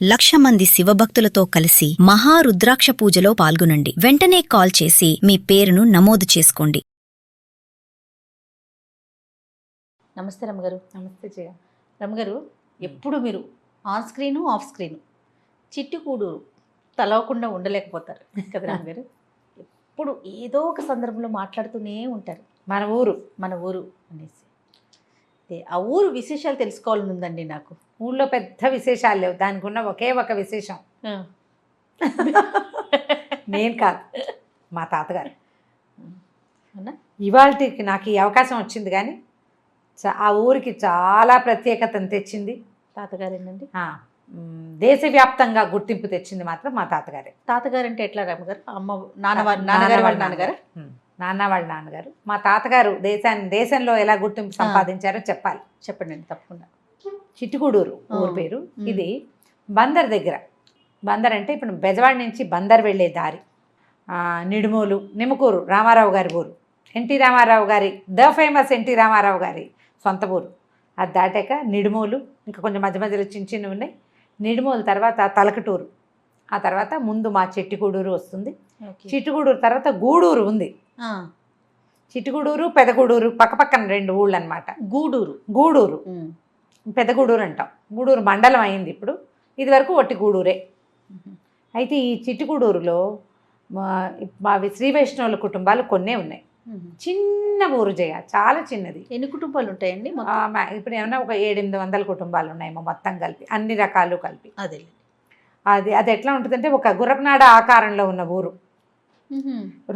1,00,000 మంది శివభక్తులతో కలిసి మహారుద్రాక్ష పూజలో పాల్గొనండి. వెంటనే కాల్ చేసి మీ పేరును నమోదు చేసుకోండి. నమస్తే రమ్మగారు. నమస్తే జయ. రమ్మగారు, ఎప్పుడు మీరు ఆన్ స్క్రీను ఆఫ్ స్క్రీను చిట్టుకూడు తలవకుండా ఉండలేకపోతారు కదా రమ్మగారు. ఎప్పుడు ఏదో ఒక సందర్భంలో మాట్లాడుతూనే ఉంటారు మన ఊరు అనేసి. ఆ ఊరు విశేషాలు తెలుసుకోవాలని ఉందండి నాకు. ఊళ్ళో పెద్ద విశేషాలు లేవు, దానికి ఉన్న ఒకే ఒక విశేషం నేను కాదు, మా తాతగారు. ఇవాళకి నాకు ఈ అవకాశం వచ్చింది, కానీ ఆ ఊరికి చాలా ప్రత్యేకతను తెచ్చింది తాతగారు. ఏంటండి దేశవ్యాప్తంగా గుర్తింపు తెచ్చింది మాత్రం మా తాతగారే. తాతగారు అంటే ఎట్లా రమ్మగారు? నాన్నగారు వాళ్ళ నాన్నగారు. నాన్న వాళ్ళ నాన్నగారు. మా తాతగారు దేశంలో ఎలా గుర్తింపు సంపాదించారో చెప్పాలి. చెప్పండి తప్పకుండా. చిట్టుకూడూరు ఊరు పేరు. ఇది బందర్ దగ్గర. బందర్ అంటే ఇప్పుడు బెజవాడ నుంచి బందర్ వెళ్ళే దారి. నిడుమూలు, నిమ్మకూరు రామారావు గారి ఊరు. ఎన్టీ రామారావు గారి ఫేమస్ ఎన్టీ రామారావు గారి సొంత ఊరు. అది దాటాక నిడుమూలు, ఇంకా కొంచెం మధ్య మధ్యలో చిన్న చిన్నవి ఉన్నాయి. నిడుమూలు తర్వాత తలకటూరు, ఆ తర్వాత ముందు మా చిట్టుకూడూరు వస్తుంది. చిట్టుకూడూరు తర్వాత గూడూరు ఉంది. చిట్టుగూడూరు, పెదగూడూరు పక్కపక్కన 2 ఊళ్ళు అనమాట. గూడూరు పెదగూడూరు అంటాం. గూడూరు మండలం అయింది ఇప్పుడు. ఇది వరకు ఒట్టి గూడూరే. అయితే ఈ చిట్టుగూడూరులో మా శ్రీ వైష్ణవుల కుటుంబాలు కొన్నే ఉన్నాయి. చిన్న ఊరు జయ, చాలా చిన్నది. ఎన్ని కుటుంబాలు ఉంటాయండి? ఇప్పుడు ఏమన్నా ఒక 700-800 కుటుంబాలు ఉన్నాయేమో మొత్తం కలిపి, అన్ని రకాలు కలిపి. అది ఎట్లా ఉంటుందంటే ఒక గుర్రపునాడ ఆకారంలో ఉన్న ఊరు.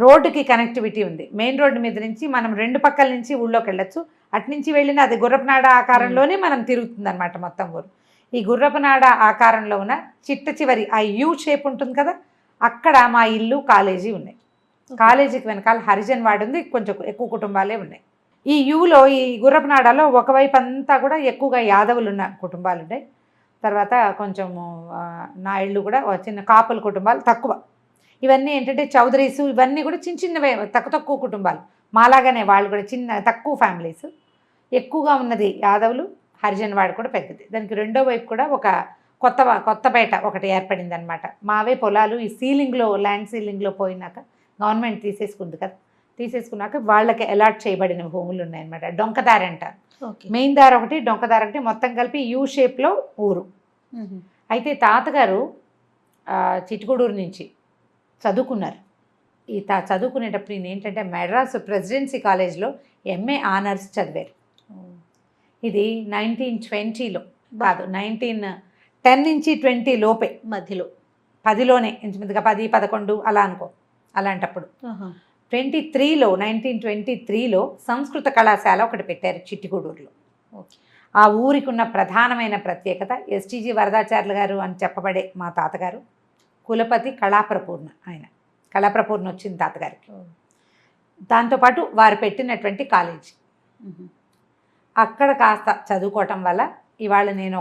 రోడ్డుకి కనెక్టివిటీ ఉంది. మెయిన్ రోడ్డు మీద నుంచి మనం 2 పక్కల నుంచి ఊళ్ళోకి వెళ్ళొచ్చు. అట్నుంచి వెళ్ళిన అది గుర్రపునాడ ఆకారంలోనే మనం తిరుగుతుంది అనమాట మొత్తం ఊరు. ఈ గుర్రపునాడ ఆకారంలో ఉన్న చిట్ట చివరి ఆ యూ షేప్ ఉంటుంది కదా, అక్కడ మా ఇల్లు, కాలేజీ ఉన్నాయి. కాలేజీకి వెనకాల హరిజన్ వాడు ఉంది. కొంచెం ఎక్కువ కుటుంబాలే ఉన్నాయి. ఈ యూలో, ఈ గుర్రపునాడలో ఒకవైపు అంతా కూడా ఎక్కువగా యాదవులు ఉన్న కుటుంబాలు ఉన్నాయి. తర్వాత కొంచెము నాయుళ్ళు కూడా, చిన్న కాపుల కుటుంబాలు తక్కువ. ఇవన్నీ ఏంటంటే చౌదరీసు, ఇవన్నీ కూడా చిన్న చిన్నవే, తక్కువ కుటుంబాలు. మాలాగానే వాళ్ళు కూడా చిన్న తక్కువ ఫ్యామిలీస్. ఎక్కువగా ఉన్నది యాదవులు, హరిజన్ వాడు కూడా పెద్దది. దానికి రెండో వైపు కూడా ఒక కొత్తపేట ఒకటి ఏర్పడింది అనమాట. మావే పొలాలు ఈ సీలింగ్లో, ల్యాండ్ సీలింగ్లో పోయినాక గవర్నమెంట్ తీసేసుకుంది కదా, తీసేసుకున్నాక వాళ్ళకి అలాట్ చేయబడిన భూములు ఉన్నాయన్నమాట. డొంకదారి అంటారు. మెయిన్ దారి ఒకటి, డొంకదారి ఒకటి, మొత్తం కలిపి యూ షేప్లో ఊరు. అయితే తాతగారు చిట్టుగూడూరు నుంచి చదువుకున్నారు. చదువుకునేటప్పుడు ఈయన ఏంటంటే మెడ్రాస్ ప్రెసిడెన్సీ కాలేజ్లో ఎంఏ ఆనర్స్ చదివారు. ఇది 1920లో కాదు, 1910 నుంచి 20 లోపే, మధ్యలో 10లోనే ఇంచుమించుగా 10, 11 అలా అనుకో. అలాంటప్పుడు 1923లో సంస్కృత కళాశాల ఒకటి పెట్టారు చిట్టుగూడూరులో. ఆ ఊరికి ఉన్న ప్రధానమైన ప్రత్యేకత ఎస్టీజీ వరదాచార్యులు గారు అని చెప్పబడే మా తాతగారు కులపతి కళాప్రపూర్ణ. ఆయన కళాప్రపూర్ణ వచ్చింది తాతగారికి. దాంతోపాటు వారు పెట్టినటువంటి కాలేజీ. అక్కడ కాస్త చదువుకోవటం వల్ల ఇవాళ నేను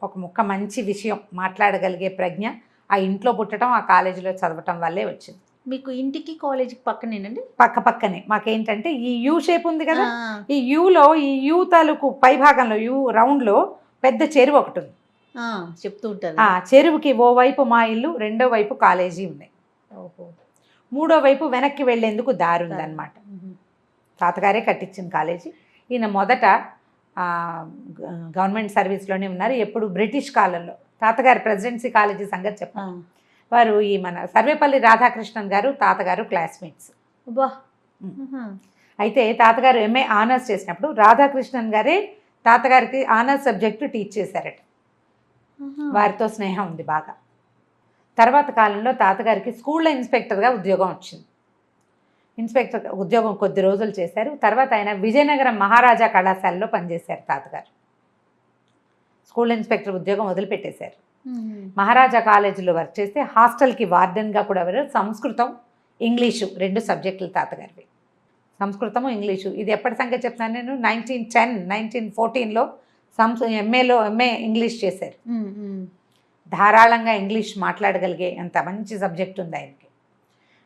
ఒక ముక్క మంచి విషయం మాట్లాడగలిగే ప్రజ్ఞ ఆ ఇంట్లో పుట్టడం, ఆ కాలేజీలో చదవటం వల్లే వచ్చింది. మీకు ఇంటికి కాలేజీకి పక్కనేనండి? పక్కనే. మాకేంటంటే ఈ యూ షేప్ ఉంది కదా, ఈ యూలో, ఈ యూ తాలూకు పై భాగంలో, యూ రౌండ్లో పెద్ద చెరువు ఒకటి ఉంది. చెప్తూ ఉంటారు. ఆ చెరువుకి ఓవైపు మా ఇల్లు, రెండో వైపు కాలేజీ ఉన్నాయి. మూడో వైపు వెనక్కి వెళ్లేందుకు దారి ఉందన్నమాట. తాతగారే కట్టించిన కాలేజీ. ఈయన మొదట గవర్నమెంట్ సర్వీస్లోనే ఉన్నారు. ఎప్పుడు బ్రిటిష్ కాలంలో. తాతగారు ప్రెసిడెన్సీ కాలేజీ సంగతి చెప్పారు. వారు ఈ మన సర్వేపల్లి రాధాకృష్ణన్ గారు తాతగారు క్లాస్మేట్స్. అయితే తాతగారు ఎంఏ ఆనర్స్ చేసినప్పుడు రాధాకృష్ణన్ గారే తాతగారికి ఆనర్స్ సబ్జెక్టు టీచ్ చేశారట. వారితో స్నేహం ఉంది బాగా. తర్వాత కాలంలో తాతగారికి స్కూల్లో ఇన్స్పెక్టర్గా ఉద్యోగం వచ్చింది. ఇన్స్పెక్టర్ ఉద్యోగం కొద్ది రోజులు చేశారు. తర్వాత ఆయన విజయనగరం మహారాజా కళాశాలలో పనిచేశారు. తాతగారు స్కూల్ ఇన్స్పెక్టర్ ఉద్యోగం వదిలిపెట్టేశారు. మహారాజా కాలేజీలో వర్క్ చేస్తే హాస్టల్కి వార్డెన్గా కూడా ఎవరు. సంస్కృతం, ఇంగ్లీషు 2 సబ్జెక్టులు తాతగారివి. సంస్కృతము, ఇంగ్లీషు. ఇది ఎప్పటి సంగతి చెప్తాను నేను, 1914లో ఎంఏ ఇంగ్లీష్ చేశారు. ధారాళంగా ఇంగ్లీష్ మాట్లాడగలిగే అంత మంచి సబ్జెక్ట్ ఉంది ఆయనకి.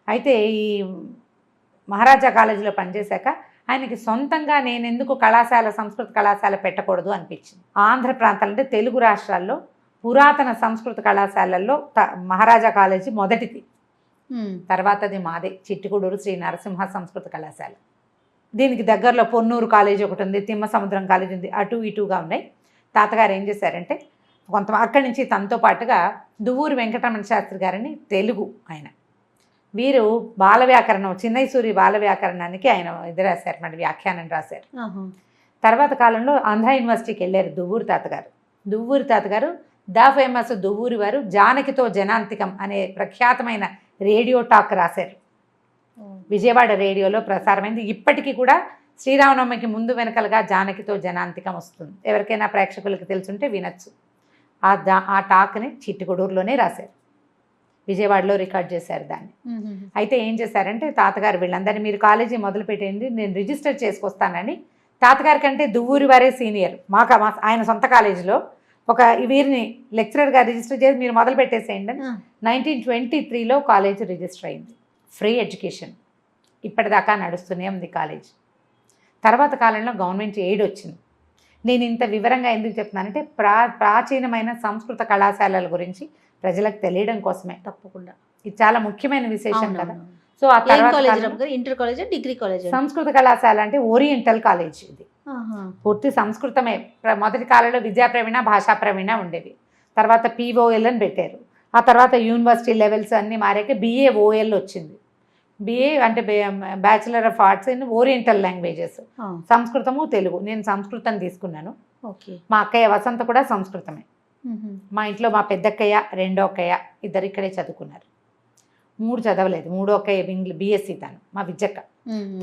అయితే ఈ మహారాజా కాలేజీలో పనిచేశాక ఆయనకి సొంతంగా నేనెందుకు సంస్కృత కళాశాల పెట్టకూడదు అనిపించింది. ఆంధ్ర ప్రాంతాలు అంటే తెలుగు రాష్ట్రాల్లో పురాతన సంస్కృత కళాశాలల్లో మహారాజా కాలేజీ మొదటిది. తర్వాతది మాదే చిట్టుకూడూరు శ్రీ నరసింహ సంస్కృత కళాశాల. దీనికి దగ్గరలో పొన్నూరు కాలేజీ ఒకటి ఉంది, తిమ్మ సముద్రం కాలేజీ ఉంది, అటు ఇటుగా ఉన్నాయి. తాతగారు ఏం చేశారంటే కొంత అక్కడి నుంచి తనతో పాటుగా దువ్వూరు వెంకటరమణ శాస్త్రి గారిని, తెలుగు ఆయన, వీరు బాల వ్యాకరణం, చిన్నైసూరి బాల వ్యాకరణానికి ఆయన ఇది రాశారు, మన వ్యాఖ్యానం రాశారు. తర్వాత కాలంలో ఆంధ్ర యూనివర్సిటీకి వెళ్ళారు దువ్వూరు తాతగారు. దువ్వూరు తాతగారు ద ఫేమస్ దువ్వూరి వారు జానకితో జనాంతికం అనే ప్రఖ్యాతమైన రేడియో టాక్ రాశారు. విజయవాడ రేడియోలో ప్రసారమైంది. ఇప్పటికీ కూడా శ్రీరామనవమికి ముందు వెనకలుగా జానకితో జనాంతికం వస్తుంది. ఎవరికైనా ప్రేక్షకులకు తెలుసుంటే వినొచ్చు. ఆ టాక్ని చిట్టుకూడూరులోనే రాశారు, విజయవాడలో రికార్డ్ చేశారు దాన్ని. అయితే ఏం చేశారంటే తాతగారు వీళ్ళందరినీ మీరు కాలేజీ మొదలు పెట్టేయండి, నేను రిజిస్టర్ చేసుకొస్తానని. తాతగారి కంటే దువ్వూరి వారే సీనియర్. ఆయన సొంత కాలేజీలో ఒక వీరిని లెక్చరర్గా రిజిస్టర్ చేసి మీరు మొదలు పెట్టేసేయండి అని 1923లో కాలేజీ రిజిస్టర్ అయింది. ఫ్రీ ఎడ్యుకేషన్ ఇప్పటిదాకా నడుస్తూనే ఉంది కాలేజ్. తర్వాత కాలంలో గవర్నమెంట్ ఎయిడ్ వచ్చింది. నేను ఇంత వివరంగా ఎందుకు చెప్తున్నానంటే ప్రాచీనమైన సంస్కృత కళాశాలల గురించి ప్రజలకు తెలియడం కోసమే. తప్పకుండా ఇది చాలా ముఖ్యమైన విశేషం కదా. సో ఆ ఇంటర్ కాలేజ్, డిగ్రీ కాలేజ్, సంస్కృత కళాశాల అంటే ఓరియంటల్ కాలేజ్. ఇది పూర్తి సంస్కృతమే. మొదటి కాలంలో విద్యా ప్రవీణ, భాషా ప్రవీణ ఉండేవి. తర్వాత POL అని పెట్టారు. ఆ తర్వాత యూనివర్సిటీ లెవెల్స్ అన్నీ మారాక BAOL వచ్చింది. BA అంటే bachelor of arts in oriental languages, Sanskrit Telugu. నేను సంస్కృతం తీసుకున్నాను. మా అక్కయ్య వసంత కూడా సంస్కృతమే. మా ఇంట్లో మా పెద్దక్కయ్య, రెండో అక్కయ్య ఇద్దరు ఇక్కడే చదువుకున్నారు. 3 చదవలేదు. 3వ అక్కయ్య BSc తను, మా విద్యక్క.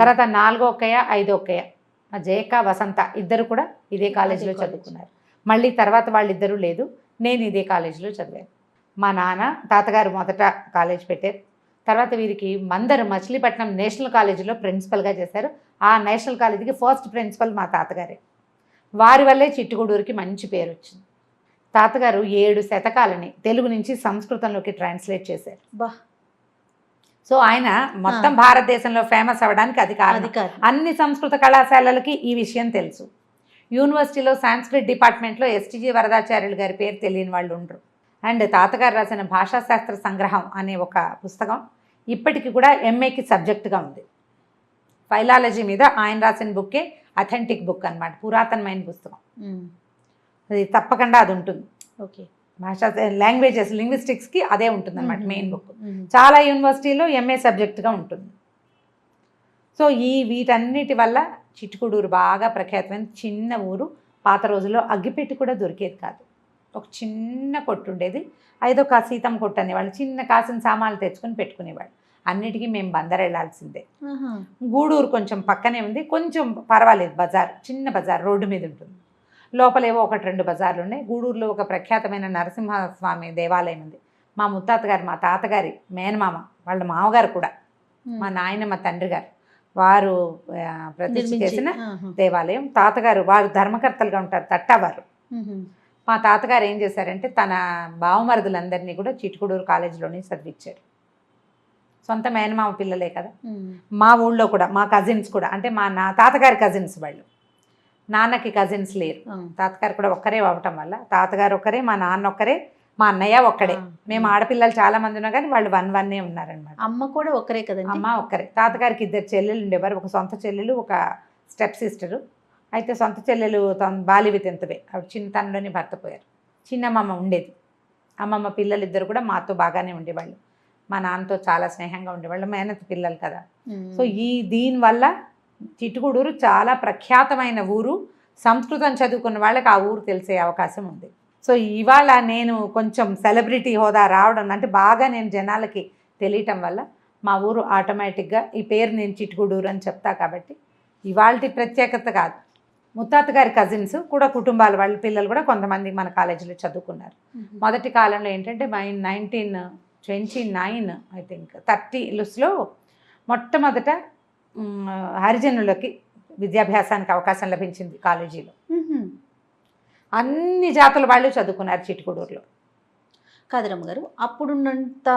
తర్వాత 4వ అక్కయ్య, 5వ అక్కయ్య మా జయక్క, వసంత ఇద్దరు కూడా ఇదే కాలేజీలో చదువుకున్నారు. మళ్ళీ తర్వాత వాళ్ళిద్దరూ లేదు, నేను ఇదే కాలేజీలో చదివాను. మా నాన్న తాతగారు మొదట కాలేజ్ పెట్టారు. తర్వాత వీరికి మందరు మచిలీపట్నం నేషనల్ కాలేజీలో ప్రిన్సిపల్గా చేశారు. ఆ నేషనల్ కాలేజీకి ఫస్ట్ ప్రిన్సిపల్ మా తాతగారే. వారి వల్లే చిట్టుకూడూరుకి మంచి పేరు వచ్చింది. తాతగారు 7 శతకాలని తెలుగు నుంచి సంస్కృతంలోకి ట్రాన్స్లేట్ చేశారు. సో ఆయన మొత్తం భారతదేశంలో ఫేమస్ అవ్వడానికి అది కారణం. అన్ని సంస్కృత కళాశాలలకి ఈ విషయం తెలుసు. యూనివర్సిటీలో సాంస్క్రిట్ డిపార్ట్మెంట్లో STG వరదాచార్యులు గారి పేరు తెలియని వాళ్ళు ఉండరు. అండ్ తాతగారు రాసిన భాషాశాస్త్ర సంగ్రహం అనే ఒక పుస్తకం ఇప్పటికి కూడా MAకి సబ్జెక్టుగా ఉంది. ఫైలాలజీ మీద ఆయన రాసిన బుక్కే అథెంటిక్ బుక్ అన్నమాట, పురాతనమైన పుస్తకం. అది తప్పకుండా అది ఉంటుంది. ఓకే, భాషా లాంగ్వేజెస్ లింగ్విస్టిక్స్కి అదే ఉంటుంది అన్నమాట మెయిన్ బుక్. చాలా యూనివర్సిటీలో MA సబ్జెక్టుగా ఉంటుంది. సో వీటన్నిటి వల్ల చిట్టుకూడూరు బాగా ప్రఖ్యాతమైన చిన్న ఊరు. పాత రోజుల్లో అగ్గిపెట్టి కూడా దొరికేది కాదు. ఒక చిన్న కొట్టు ఉండేది, ఐదొక సీతం కొట్టు అనేవాళ్ళు. చిన్న కాసిన సామాన్లు తెచ్చుకొని పెట్టుకునేవాళ్ళు. అన్నిటికీ మేము బందర్ వెళ్ళాల్సిందే. గూడూరు కొంచెం పక్కనే ఉంది, కొంచెం పర్వాలేదు. బజార్, చిన్న బజార్ రోడ్డు మీద ఉంటుంది. లోపలేవో 1-2 బజార్లు ఉన్నాయి. గూడూరులో ఒక ప్రఖ్యాతమైన నరసింహస్వామి దేవాలయం ఉంది. మా ముత్తాతగారు, మా తాతగారి మేనమామ, వాళ్ళ మామగారు కూడా, మా నాయనమ్మ తండ్రి గారు, వారు ప్రతిష్ఠ చేసిన దేవాలయం. తాతగారు వారు ధర్మకర్తలుగా ఉంటారు, తట్టవారు. మా తాతగారు ఏం చేశారంటే తన బావమరుదులందరినీ కూడా చిట్టుకూడూరు కాలేజీలోనే చదివించారు. సొంత మేనమామ పిల్లలే కదా. మా ఊళ్ళో కూడా మా కజిన్స్ కూడా, అంటే మా తాతగారి కజిన్స్ వాళ్ళు, నాన్నకి కజిన్స్ లేరు. తాతగారు కూడా ఒక్కరే అవ్వటం వల్ల తాతగారు ఒక్కరే, మా నాన్న ఒక్కరే, మా అన్నయ్య ఒక్కడే. మేము ఆడపిల్లలు చాలా మంది ఉన్నా కానీ వాళ్ళు 1 ఉన్నారనమాట. అమ్మ కూడా ఒక్కరే కదండి? అమ్మ ఒక్కరే. తాతగారికి 2 చెల్లెలు ఉండేవారు, ఒక సొంత చెల్లెలు, ఒక స్టెప్ సిస్టరు. అయితే సొంత చెల్లెలు బాలివి తెంతవే, ఆవిడ చిన్నతనంలోనే భర్త పోయారు. చిన్నమ్మమ్మ ఉండేది. అమ్మమ్మ పిల్లలు ఇద్దరు కూడా మాతో బాగానే ఉండేవాళ్ళు. మా నాన్నతో చాలా స్నేహంగా ఉండేవాళ్ళు, మేనత్ పిల్లలు కదా. సో దీనివల్ల చిట్టుకూడూరు చాలా ప్రఖ్యాతమైన ఊరు. సంస్కృతం చదువుకున్న వాళ్ళకి ఆ ఊరు తెలిసే అవకాశం ఉంది. సో ఇవాళ నేను కొంచెం సెలబ్రిటీ హోదా రావడం అంటే బాగా నేను జనాలకి తెలియటం వల్ల మా ఊరు ఆటోమేటిక్గా ఈ పేరు నేను చిట్టుకూడూరు అని చెప్తా. కాబట్టి ఇవాళ ప్రత్యేకత కాదు. ముత్తాత గారి కజిన్స్ కూడా కుటుంబాల వాళ్ళ పిల్లలు కూడా కొంతమంది మన కాలేజీలో చదువుకున్నారు. మొదటి కాలంలో ఏంటంటే 1929 ఐ థింక్ 30లో మొట్టమొదట హరిజనులకి విద్యాభ్యాసానికి అవకాశం లభించింది కాలేజీలో. అన్ని జాతుల వాళ్ళు చదువుకున్నారు చిట్టుకూడూరులో. కాదరమ్మ గారు, అప్పుడున్నంత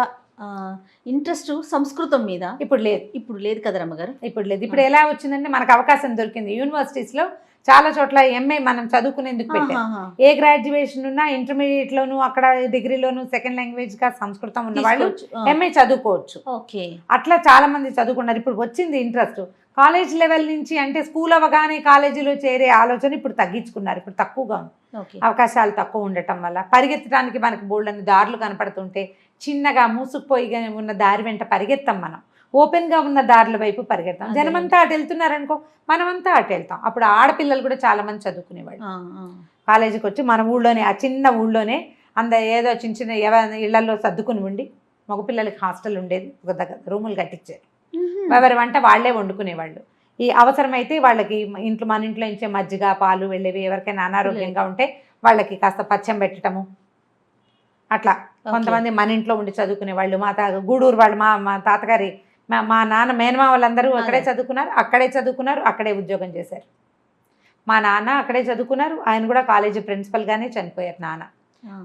ఇంట్రెస్ట్ సంస్కృతం మీద ఇప్పుడు లేదు. ఇప్పుడు లేదు కదా రమ్మగారు. ఇప్పుడు లేదు. ఇప్పుడు ఎలా వచ్చిందంటే మనకు అవకాశం దొరికింది. యూనివర్సిటీస్లో చాలా చోట్ల ఎంఏ మనం చదువుకునేందుకు పెట్టారు. ఏ గ్రాడ్యుయేషన్ ఉన్నా ఇంటర్మీడియట్లోను అక్కడ డిగ్రీలోను సెకండ్ లాంగ్వేజ్గా సంస్కృతం ఉన్న వాళ్ళు ఎంఏ చదువుకోవచ్చు. ఓకే, అట్లా చాలా మంది చదువుకున్నారు. ఇప్పుడు వచ్చింది ఇంట్రెస్ట్. కాలేజ్ లెవెల్ నుంచి అంటే స్కూల్ అవ్వగానే కాలేజీలో చేరే ఆలోచన ఇప్పుడు తగ్గించుకున్నారు. ఇప్పుడు తక్కువగా ఉంది. అవకాశాలు తక్కువ ఉండటం వల్ల పరిగెత్తడానికి మనకి బోల్డని దారులు కనపడుతుంటే చిన్నగా మూసుకుపోయి ఉన్న దారి వెంట పరిగెత్తాం. మనం ఓపెన్గా ఉన్న దారుల వైపు పరిగెడతాం. జనమంతా అటు వెళ్తున్నారనుకో, మనమంతా అటు వెళ్తాం. అప్పుడు ఆడపిల్లలు కూడా చాలా మంది చదువుకునేవాళ్ళు. కాలేజీకి వచ్చి మన ఊళ్ళోనే, ఆ చిన్న ఊళ్ళోనే ఏదో చిన్న చిన్న ఇళ్లలో సర్దుకుని ఉండి, మగపిల్లలకి హాస్టల్ ఉండేది, ఒక దగ్గర రూములు కట్టించారు. ఎవరి వంట వాళ్లే వండుకునేవాళ్ళు. ఈ అవసరమైతే వాళ్ళకి మన ఇంట్లో ఇచ్చే మజ్జిగ పాలు వెళ్ళేవి. ఎవరికైనా అనారోగ్యంగా ఉంటే వాళ్ళకి కాస్త పచ్చం పెట్టడము అట్లా. కొంతమంది మన ఇంట్లో ఉండి చదువుకునే వాళ్ళు. గూడూరు వాళ్ళు, మా తాతగారి మా నాన్న మేనమా వాళ్ళందరూ అక్కడే చదువుకున్నారు, అక్కడే ఉద్యోగం చేశారు. మా నాన్న అక్కడే చదువుకున్నారు. ఆయన కూడా కాలేజీ ప్రిన్సిపల్గానే చనిపోయారు నాన్న.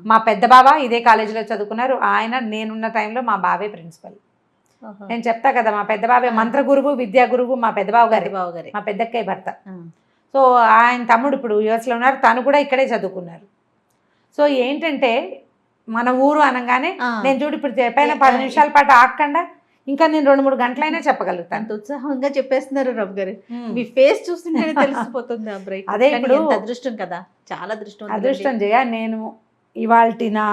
మా పెద్ద బావ ఇదే కాలేజీలో చదువుకున్నారు. ఆయన నేనున్న టైంలో మా బావే ప్రిన్సిపల్. నేను చెప్తా కదా, మా పెద్ద బావే మంత్ర గురువు, విద్యా గురువు మా పెద్ద బావ గారి, మా పెద్దక్కయ్య భర్త. సో ఆయన తమ్ముడు ఇప్పుడు యుఎస్లో ఉన్నారు, తను కూడా ఇక్కడే చదువుకున్నారు. సో ఏంటంటే మన ఊరు అనగానే నేను చూడు ఇప్పుడు చెప్పైనా 10 నిమిషాల పాటు ఆగకుండా ఇంకా నేను 2-3 గంటలైనా చెప్పగలుగుతాను. అంత ఉత్సాహంగా చెప్పేస్తున్నారు రవి గారు. మీ ఫేస్ చూస్తుంటేనే తెలిసిపోతుంది. అదే ఇప్పుడు అదృష్టం కదా, చాలా అదృష్టం జయ. నేను ఇవాల్టి నా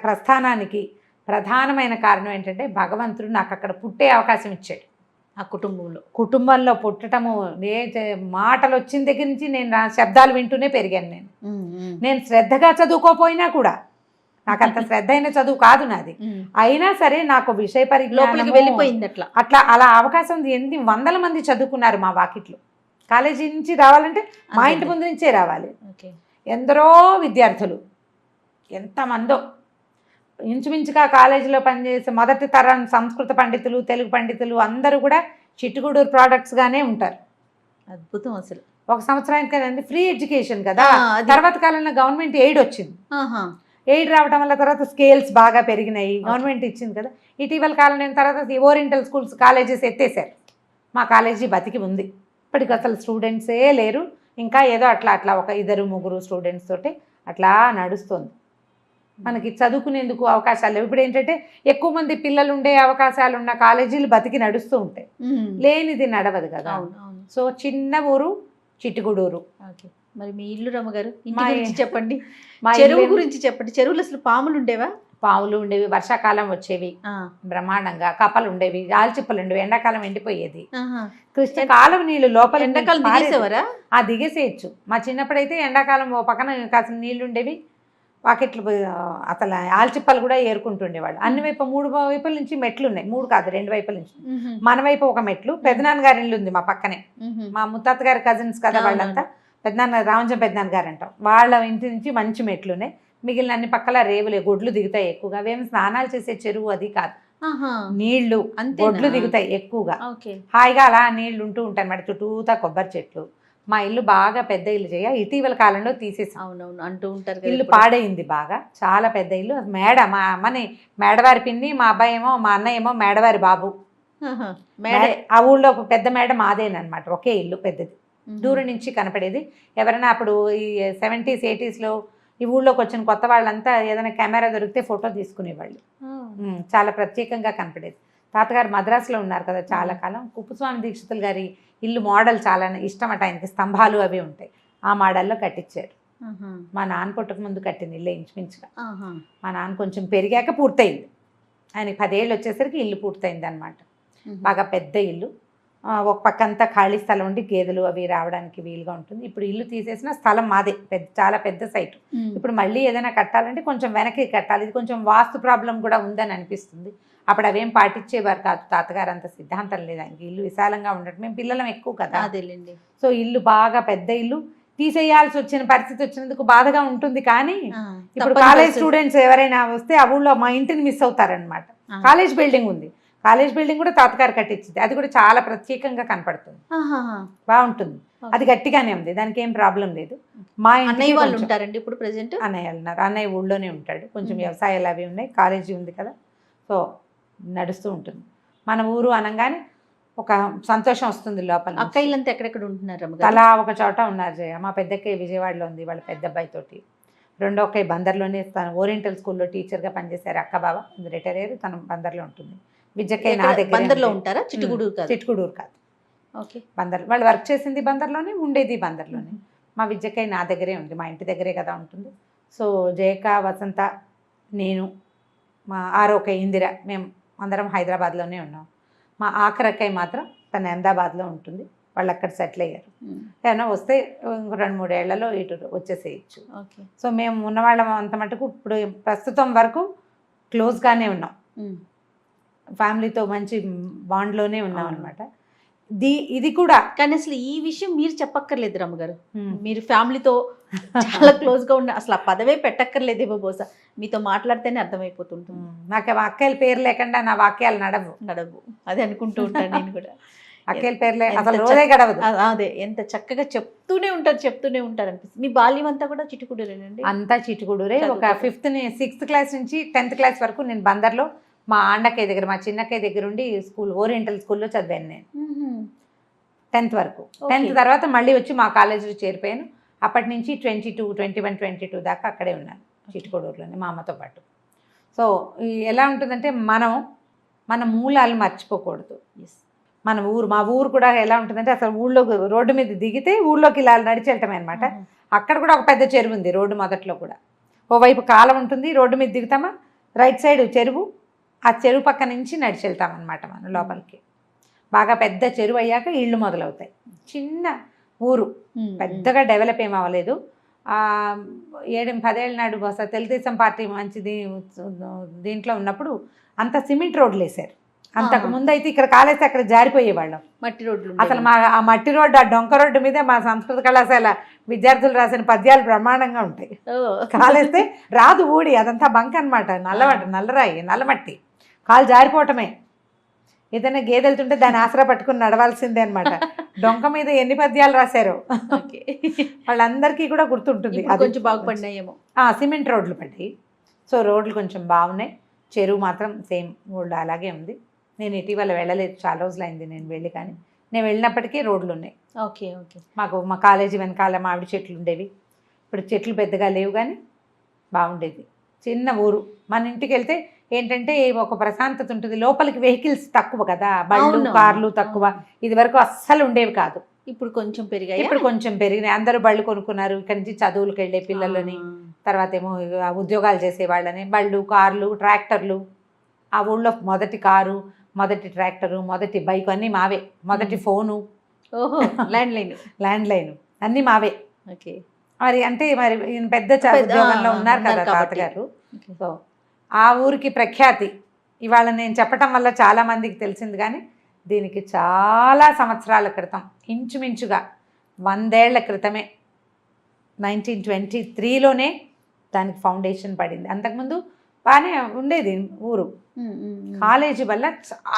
ప్రస్థానానికి ప్రధానమైన కారణం ఏంటంటే భగవంతుడు నాకు అక్కడ పుట్టే అవకాశం ఇచ్చాడు. ఆ కుటుంబంలో పుట్టడము, మాటలు వచ్చిన దగ్గర నుంచి నేను శబ్దాలు వింటూనే పెరిగాను. నేను శ్రద్ధగా చదువుకోపోయినా కూడా, నాకు అంత శ్రద్ధ అయిన చదువు కాదు నాది, అయినా సరే నాకు విషయ పరిజ్ఞానం వెళ్ళిపోయింది. అలా అవకాశం ఉంది. ఎన్ని వందల మంది చదువుకున్నారు మా వాకిట్లో. కాలేజీ నుంచి రావాలంటే మా ఇంటి ముందు నుంచే రావాలి. ఎందరో విద్యార్థులు, ఎంతమందో ఇంచుమించుగా కాలేజీలో పనిచేసే మొదటి తరం సంస్కృత పండితులు, తెలుగు పండితులు అందరూ కూడా చిట్టుగూడూరు ప్రోడక్ట్స్గానే ఉంటారు. అద్భుతం. అసలు ఒక సంవత్సరానికి కదండి ఫ్రీ ఎడ్యుకేషన్ కదా. తర్వాత కాలంలో గవర్నమెంట్ ఎయిడ్ వచ్చింది. ఎయిడ్ రావడం వల్ల తర్వాత స్కేల్స్ బాగా పెరిగినాయి, గవర్నమెంట్ ఇచ్చింది కదా. ఇటీవల కాలం తర్వాత ఓరియంటల్ స్కూల్స్ కాలేజెస్ ఎత్తేసారు. మా కాలేజీ బతికి ఉంది. ఇప్పటికి అసలు స్టూడెంట్సే లేరు. ఇంకా ఏదో అట్లా ఒక 2-3 స్టూడెంట్స్ తోటి అట్లా నడుస్తుంది. మనకి చదువుకునేందుకు అవకాశాలు లేవు. ఇప్పుడు ఏంటంటే ఎక్కువ మంది పిల్లలు ఉండే అవకాశాలు ఉన్న కాలేజీలు బతికి నడుస్తూ ఉంటాయి, లేనిది నడవదు కదా. సో చిన్న ఊరు చిట్టుగూడూరు. మరి మీ ఇల్లు రమ్మగారు చెప్పండి, చెరువు గురించి చెప్పండి. చెరువులు అసలు పాములు ఉండేవా? పాములు ఉండేవి, వర్షాకాలం వచ్చేవి బ్రహ్మాండంగా, కప్పలు ఉండేవి, ఆల్చిప్పలు ఉండేవి, ఎండాకాలం ఎండిపోయేది. కృష్ణ కాలం నీళ్లు లోపల ఎండాకాలం దిగేసేవారా? దిగేసేయచ్చు. మా చిన్నప్పుడైతే ఎండాకాలం ఓ పక్కన కాసిన నీళ్లు ఉండేవి, వాకెట్లు అసలు ఆల్చిప్పలు కూడా ఏరుకుంటుండేవాళ్ళు. అన్ని వైపు 3 వైపుల నుంచి మెట్లు ఉన్నాయి. 3 కాదు 2 వైపుల నుంచి. మన వైపు ఒక మెట్లు, పెద్దనాన్నగారి ఇల్లు ఉంది మా పక్కనే. మా ముత్తాత గారి కజిన్స్ కదా వాళ్ళంతా. పెద్దనాన్న రామంజం పెద్దనాన్న గారు అంటాం. వాళ్ళ ఇంటి నుంచి మంచి మెట్లు ఉన్నాయి. మిగిలిన అన్ని పక్కల రేవులే, గొడ్లు దిగుతాయి ఎక్కువగా. అవేమి స్నానాలు చేసే చెరువు అది కాదు, నీళ్లు గొడ్లు దిగుతాయి ఎక్కువగా. హాయిగా అలా నీళ్లు ఉంటూ ఉంటాయి అన్నమాట. చుట్టూతా కొబ్బరి చెట్లు. మా ఇల్లు బాగా పెద్ద ఇల్లు చేయ, ఇటీవల కాలంలో తీసేసి అంటూ ఉంటారు. ఇల్లు పాడైంది బాగా, చాలా పెద్ద ఇల్లు. మేడ, మా అమ్మని మేడవారి పిన్ని, మా అబ్బాయి ఏమో, మా అన్నయ్య ఏమో మేడవారి బాబు. ఆ ఊళ్ళో ఒక పెద్ద మేడ మాదేనమాట. ఒకే ఇల్లు పెద్దది, దూరం నుంచి కనపడేది. ఎవరైనా అప్పుడు ఈ 70s 80sలో ఈ ఊళ్ళోకి వచ్చిన కొత్త వాళ్ళంతా ఏదైనా కెమెరా దొరికితే ఫోటో తీసుకునేవాళ్ళు. చాలా ప్రత్యేకంగా కనపడేది. తాతగారు మద్రాసులో ఉన్నారు కదా చాలా కాలం. కుప్పస్వామి దీక్షితులు గారి ఇల్లు మోడల్ చాలా ఇష్టం అట ఆయనకి. స్తంభాలు అవి ఉంటాయి, ఆ మోడల్లో కట్టించారు. మా నాన్న పుట్టక ముందు కట్టిన ఇల్లు ఇంచుమించుగా. మా నాన్న కొంచెం పెరిగాక పూర్తయింది. ఆయనకి 10 ఏళ్ళు వచ్చేసరికి ఇల్లు పూర్తయింది అనమాట. బాగా పెద్ద ఇల్లు. ఒక పక్కంతా ఖాళీ స్థలం ఉండి గేదెలు అవి రావడానికి వీలుగా ఉంటుంది. ఇప్పుడు ఇల్లు తీసేసిన స్థలం మాదే, చాలా పెద్ద సైటు. ఇప్పుడు మళ్ళీ ఏదైనా కట్టాలంటే కొంచెం వెనక్కి కట్టాలి. ఇది కొంచెం వాస్తు ప్రాబ్లం కూడా ఉందని అనిపిస్తుంది. అప్పుడు అవేం పాటించేవారు కాదు తాతగారు, అంత సిద్ధాంతం లేదు ఆయనకి. ఇల్లు విశాలంగా ఉండటం, మేము పిల్లలం ఎక్కువ కదా. సో ఇల్లు బాగా పెద్ద ఇల్లు. తీసేయాల్సి వచ్చిన పరిస్థితి వచ్చినందుకు బాధగా ఉంటుంది. కానీ ఇప్పుడు కాలేజ్ స్టూడెంట్స్ ఎవరైనా వస్తే ఆ ఊళ్ళో మా ఇంటిని మిస్ అవుతారనమాట. కాలేజ్ బిల్డింగ్ ఉంది, కాలేజ్ బిల్డింగ్ కూడా తాతగారు కట్టించింది. అది కూడా చాలా ప్రత్యేకంగా కనపడుతుంది, బాగుంటుంది. అది గట్టిగానే ఉంది, దానికి ఏం ప్రాబ్లం లేదు. మా అన్నయ్య వాళ్ళు ఉంటారండి ఇప్పుడు ప్రెసెంట్? అన్నయ్య ఉన్నారు. అన్నయ్య ఊళ్ళోనే ఉంటాడు. కొంచెం వ్యవసాయాలు అవి ఉన్నాయి, కాలేజీ ఉంది కదా. సో నడుస్తూ ఉంటుంది. మన ఊరు అనగానే ఒక సంతోషం వస్తుంది లోపల. అక్కయ్యలంతా ఎక్కడెక్కడ ఉంటున్నారు రమ్మగారు? అలా ఒక చోట ఉన్నారు జయ. మా పెద్దక్కయ్య విజయవాడలో ఉంది, వాళ్ళ పెద్ద అబ్బాయితోటి. రెండో అక్కయ్య బందర్లోనే తను ఓరియంటల్ స్కూల్లో టీచర్గా పనిచేశారు. అక్క బావ రిటైర్ అయ్యారు, తను బందర్లో ఉంటుంది. విజయక్కయ్య నా దగ్గర. బందర్లో ఉంటారా? చిట్టుగూడూరు కాదు? చిట్టుగూడూరు కాదు, ఓకే. బందర్. వాళ్ళు వర్క్ చేసింది బందర్లోనే, ఉండేది బందర్లోనే. మా విజయక్కయ్య నా దగ్గరే ఉంది, మా ఇంటి దగ్గరే కదా ఉంటుంది. సో జయక, వసంత, నేను, మా ఆరోక ఇందిర, మేము అందరం హైదరాబాద్లోనే ఉన్నాం. మా ఆఖరక్కయ్య మాత్రం తను అహ్మదాబాద్లో ఉంటుంది, వాళ్ళు అక్కడ సెటిల్ అయ్యారు. ఏమైనా వస్తే ఇంకో 2-3 ఏళ్లలో ఇటు వచ్చేసేయచ్చు. ఓకే. సో మేము ఉన్నవాళ్ళం అంత మటుకు ఇప్పుడు ప్రస్తుతం వరకు క్లోజ్గానే ఉన్నాం, ఫ్యామిలీతో మంచి బాండ్లోనే ఉన్నాం అనమాట. ఇది కూడా కానీ అసలు ఈ విషయం మీరు చెప్పక్కర్లేదు రమ్మగారు. మీరు ఫ్యామిలీతో చాలా క్లోజ్గా ఉన్న, అసలు ఆ పదవే పెట్టక్కర్లేదేమో, బహుశా మీతో మాట్లాడితేనే అర్థమైపోతుంటుంది. నాకు అక్కయ్యల పేరు లేకుండా నా వాక్యాలు నడవు అదే అనుకుంటూ ఉంటాను నేను కూడా. అక్కయ్యల పేర్లే అసలు రోజే గడవదు. అదే ఎంత చక్కగా చెప్తూనే ఉంటారు అనిపిస్తుంది. మీ బాల్యం అంతా కూడా చిట్టుకుడూరేనండి? అంతా చిట్టుకుడూరే. ఒక 6th క్లాస్ నుంచి 10th క్లాస్ వరకు నేను బందర్లో మా ఆండక్కయ్య దగ్గర, మా చిన్నక్కయ్య దగ్గర ఉండి స్కూల్, ఓరియంటల్ స్కూల్లో చదివాను నేను 10th వరకు. 10th తర్వాత మళ్ళీ వచ్చి మా కాలేజీలో చేరిపోయాను. అప్పటి నుంచి 21, 22 దాకా అక్కడే ఉన్నాను, చిట్టుకోడూరులోనే మా అమ్మతో పాటు. సో ఎలా ఉంటుందంటే మన మూలాలు మర్చిపోకూడదు. మా ఊరు కూడా ఎలా ఉంటుందంటే, అసలు ఊళ్ళో రోడ్డు మీద దిగితే ఊళ్ళోకి ఇలా నడిచి వెళ్ళటమే అనమాట. అక్కడ కూడా ఒక పెద్ద చెరువు ఉంది రోడ్డు మొదట్లో కూడా. ఓవైపు కాలం ఉంటుంది, రోడ్డు మీద దిగుతామా, రైట్ సైడ్ చెరువు, ఆ చెరువు పక్క నుంచి నడిచి వెళ్తామన్నమాట మనం లోపలికి. బాగా పెద్ద చెరువు అయ్యాక ఇళ్ళు మొదలవుతాయి. చిన్న ఊరు, పెద్దగా డెవలప్ ఏం అవ్వలేదు. 7-10 ఏళ్ళ నాడు బహుశా తెలుగుదేశం పార్టీ మంచిది దీంట్లో ఉన్నప్పుడు అంత సిమెంట్ రోడ్లు వేశారు. అంతకు ముందు అయితే ఇక్కడ కాలేస్తే అక్కడ జారిపోయేవాళ్ళం, మట్టి రోడ్లు. అసలు ఆ మట్టి రోడ్డు, ఆ డొంక రోడ్డు మీదే మా సంస్కృత కళాశాల విద్యార్థులు రాసిన పద్యాలు బ్రహ్మాండంగా ఉంటాయి. కాలేస్తే రాదు ఊడి, అదంతా బంక్ అనమాట, నల్లరాయి, నల్లమట్టి, కాలు జారిపోవటమే. ఏదైనా గేదె వెళ్తుంటే దాన్ని ఆసరా పట్టుకుని నడవాల్సిందే అనమాట. డొంక మీద ఎన్ని పద్యాలు రాశారో వాళ్ళందరికీ కూడా గుర్తుంటుంది. అది కొంచెం బాగుపడినాయేమో. సిమెంట్ రోడ్లు పడ్డాయి. సో రోడ్లు కొంచెం బాగున్నాయి. చెరువు మాత్రం సేమ్ ఊళ్ళో అలాగే ఉంది. నేను ఇటీవల వెళ్ళలేదు, చాలా రోజులైంది నేను వెళ్ళి. కానీ నేను వెళ్ళినప్పటికీ రోడ్లు ఉన్నాయి. ఓకే. మాకు మా కాలేజీ వెనకాల మామిడి చెట్లు ఉండేవి. ఇప్పుడు చెట్లు పెద్దగా లేవు, కానీ బాగుండేది. చిన్న ఊరు. మన ఇంటికి వెళ్తే ఏంటంటే ఒక ప్రశాంతత ఉంటుంది. లోపలికి వెహికల్స్ తక్కువ కదా, బళ్ళు కార్లు తక్కువ. ఇది వరకు అస్సలు ఉండేవి కాదు, ఇప్పుడు కొంచెం పెరిగాయి. ఇప్పుడు కొంచెం పెరిగినాయి. అందరూ బళ్ళు కొనుక్కున్నారు. ఇక్కడి నుంచి చదువులకు వెళ్ళే పిల్లలని, తర్వాత ఏమో ఉద్యోగాలు చేసే వాళ్ళని. బళ్ళు, కార్లు, ట్రాక్టర్లు. ఆ ఊళ్ళో మొదటి కారు, మొదటి ట్రాక్టరు, మొదటి బైక్ అన్నీ మావే. మొదటి ఫోను, ల్యాండ్ లైన్ అన్నీ మావే. ఓకే. మరి అంటే మరి పెద్ద ఉద్యోగంలో ఉన్నారు కదా తాతగారు. సో ఆ ఊరికి ప్రఖ్యాతి ఇవాళ నేను చెప్పటం వల్ల చాలామందికి తెలిసింది. కానీ దీనికి చాలా సంవత్సరాల క్రితం, ఇంచుమించుగా 100 ఏళ్ల క్రితమే, 1923లోనే దానికి ఫౌండేషన్ పడింది. అంతకుముందు బాగానే ఉండేది ఊరు. కాలేజీ వల్ల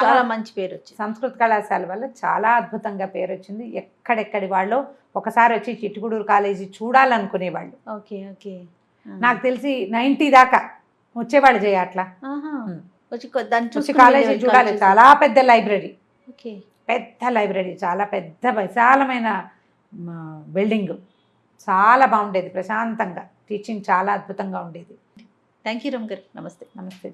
చాలా మంచి పేరు వచ్చింది. సంస్కృత కళాశాల వల్ల చాలా అద్భుతంగా పేరు వచ్చింది. ఎక్కడెక్కడి వాళ్ళు ఒకసారి వచ్చి చిట్టుకుడూరు కాలేజీ చూడాలనుకునేవాళ్ళు. ఓకే. నాకు తెలిసి 90 దాకా వచ్చేవాళ్ళు చేయ అట్లా వచ్చి కాలేజీ చూడాలి. చాలా పెద్ద లైబ్రరీ, చాలా పెద్ద విశాలమైన బిల్డింగ్, చాలా బాగుండేది. ప్రశాంతంగా టీచింగ్ చాలా అద్భుతంగా ఉండేది. థ్యాంక్ యూ రమ్ గారు. నమస్తే. నమస్తే.